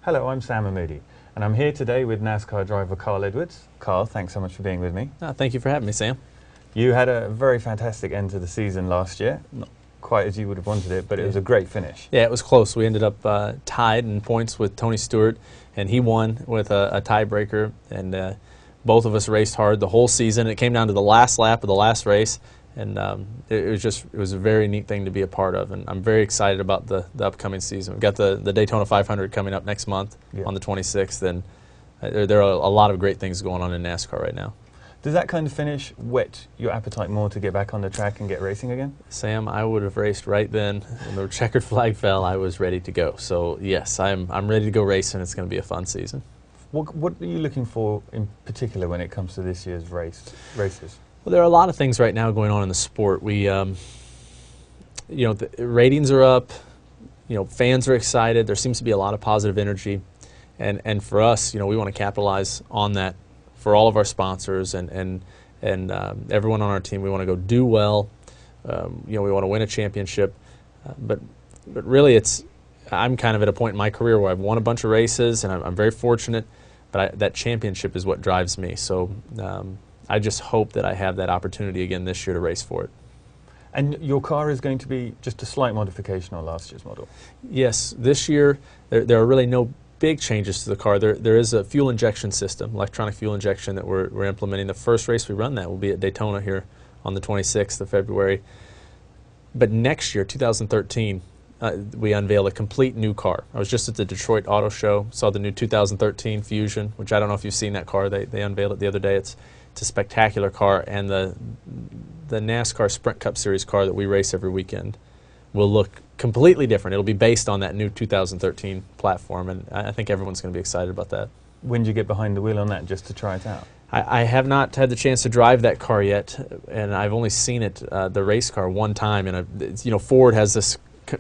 Hello, I'm Sam Amoudi, and I'm here today with NASCAR driver Carl Edwards. Carl, thanks so much for being with me. Thank you for having me, Sam. You had a very fantastic end to the season last year. Not quite as you would have wanted it, but it was a great finish. Yeah, it was close. We ended up tied in points with Tony Stewart, and he won with a tiebreaker, and both of us raced hard the whole season. It came down to the last lap of the last race, and it was a very neat thing to be a part of, and I'm very excited about the upcoming season. We've got the Daytona 500 coming up next month on the 26th, and there are a lot of great things going on in NASCAR right now. Does that kind of finish whet your appetite more to get back on the track and get racing again? Sam, I would have raced right then. When the checkered flag fell, I was ready to go. So yes, I'm ready to go racing. It's going to be a fun season. What are you looking for in particular when it comes to this year's races? Well, there are a lot of things right now going on in the sport. We, the ratings are up. Fans are excited. There seems to be a lot of positive energy, and for us, we want to capitalize on that for all of our sponsors and everyone on our team. We want to go do well. We want to win a championship, but really, I'm kind of at a point in my career where I've won a bunch of races, and I'm very fortunate. But that championship is what drives me. So I just hope that I have that opportunity again this year to race for it. And your car is going to be just a slight modification on last year's model? Yes. This year, there are really no big changes to the car. There is a fuel injection system, electronic fuel injection, that we're implementing. The first race we run that will be at Daytona here on the 26th of February. But next year, 2013, we unveiled a complete new car. I was just at the Detroit Auto Show, saw the new 2013 Fusion, which I don't know if you've seen that car. They unveiled it the other day. It's a spectacular car, and the NASCAR Sprint Cup Series car that we race every weekend will look completely different. It'll be based on that new 2013 platform, and I think everyone's going to be excited about that. When did you get behind the wheel on that just to try it out? I have not had the chance to drive that car yet, and I've only seen it, the race car, one time. And Ford has this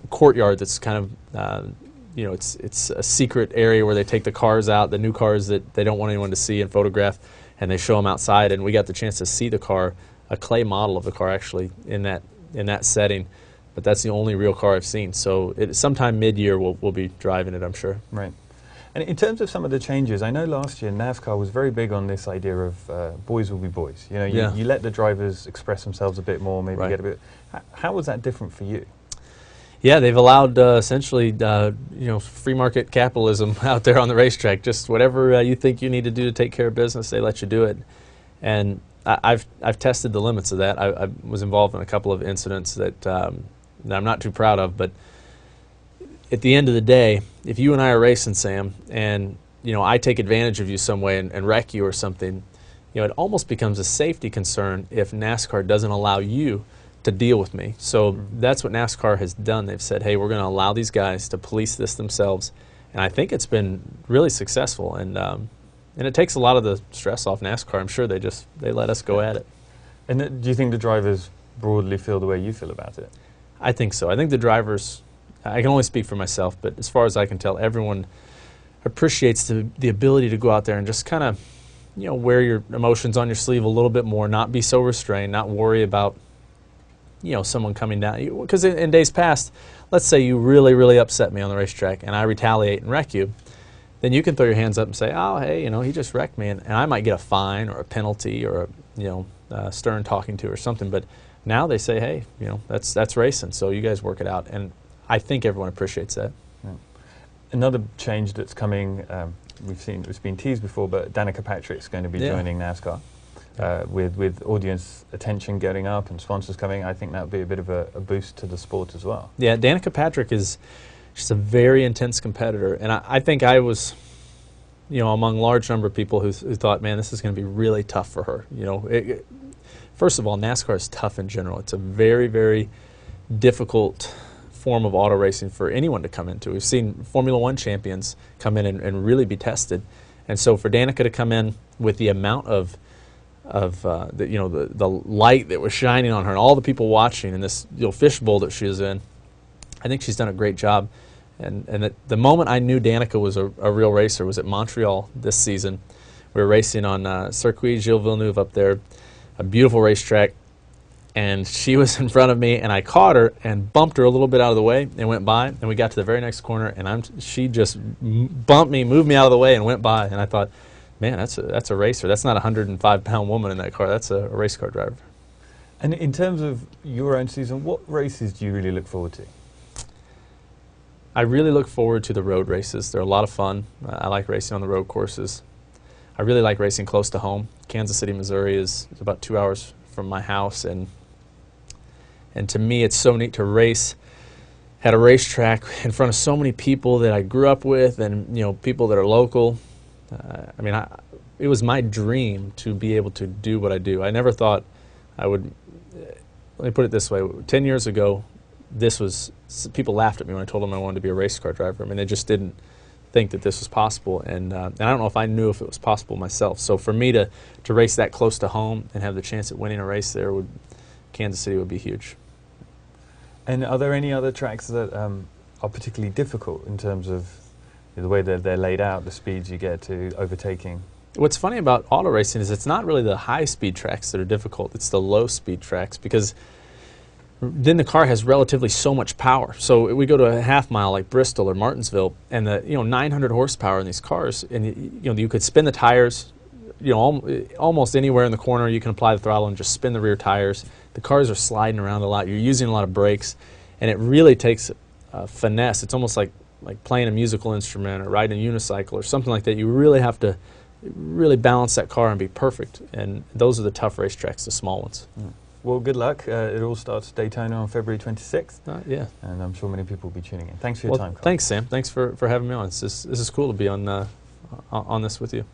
courtyard that's kind of, it's a secret area where they take the cars out, the new cars that they don't want anyone to see and photograph, and they show them outside. And we got the chance to see the car, a clay model of the car actually in that setting. But that's the only real car I've seen. So sometime mid-year we'll be driving it, I'm sure. Right. And in terms of some of the changes, I know last year NASCAR was very big on this idea of boys will be boys. You let the drivers express themselves a bit more, maybe get a bit. How was that different for you? Yeah, they've allowed essentially free market capitalism out there on the racetrack. Just whatever you think you need to do to take care of business, they let you do it. And I've tested the limits of that. I was involved in a couple of incidents that I'm not too proud of, but at the end of the day, if you and I are racing, Sam, and I take advantage of you some way and wreck you or something, it almost becomes a safety concern if NASCAR doesn't allow you to deal with me. So that's what NASCAR has done. They've said, hey, we're going to allow these guys to police this themselves, and I think it's been really successful. And it takes a lot of the stress off NASCAR. I'm sure they let us go at it. And do you think the drivers broadly feel the way you feel about it? I think so. I think the drivers, I can only speak for myself, but as far as I can tell, everyone appreciates the ability to go out there and just kind of, wear your emotions on your sleeve a little bit more, not be so restrained, not worry about, someone coming down. Because in days past, let's say you really, really upset me on the racetrack and I retaliate and wreck you, then you can throw your hands up and say, oh, hey, he just wrecked me, and I might get a fine or a penalty or a stern talking to or something. But now they say, hey, that's racing, so you guys work it out. And I think everyone appreciates that. Yeah. Another change that's coming, it's been teased before, but Danica Patrick's going to be joining NASCAR. With audience attention getting up and sponsors coming, I think that would be a bit of a boost to the sport as well. Yeah, Danica Patrick she's a very intense competitor, and I think I was, among a large number of people who thought, man, this is going to be really tough for her. First of all, NASCAR is tough in general. It's a very, very difficult form of auto racing for anyone to come into. We've seen Formula One champions come in and really be tested, and so for Danica to come in with the amount of the light that was shining on her and all the people watching and this fishbowl that she was in, I think she's done a great job. And the moment I knew Danica was a real racer was at Montreal this season. We were racing on Circuit Gilles Villeneuve up there, a beautiful racetrack. and she was in front of me, and I caught her and bumped her a little bit out of the way and went by, and we got to the very next corner, and she just bumped me, moved me out of the way, and went by, and I thought, man, that's a racer. That's not a 105-pound woman in that car. That's a race car driver. And in terms of your own season, what races do you really look forward to? I really look forward to the road races. They're a lot of fun. I like racing on the road courses. I really like racing close to home. Kansas City, Missouri is about 2 hours from my house, and to me it's so neat to race at a racetrack in front of so many people that I grew up with, and people that are local. I mean, it was my dream to be able to do what I do. I never thought I would. Let me put it this way: 10 years ago, people laughed at me when I told them I wanted to be a race car driver. I mean, they just didn't think that this was possible, and I don't know if I knew if it was possible myself. So for me to race that close to home and have the chance at winning a race there, Kansas City would be huge. And are there any other tracks that are particularly difficult in terms of the way that they're laid out, the speeds you get to overtaking? What's funny about auto racing is it's not really the high-speed tracks that are difficult, it's the low-speed tracks, because then the car has relatively so much power. So we go to a half mile like Bristol or Martinsville, and the 900 horsepower in these cars, and you could spin the tires, almost anywhere in the corner. You can apply the throttle and just spin the rear tires. The cars are sliding around a lot. You're using a lot of brakes, and it really takes finesse. It's almost like playing a musical instrument or riding a unicycle or something like that. You really have to really balance that car and be perfect, and those are the tough racetracks, the small ones. Mm. Well, good luck. It all starts Daytona on February 26th. Yeah. And I'm sure many people will be tuning in. Thanks for your time, Carl. Thanks, Sam. Thanks for having me on. This is cool to be on this with you.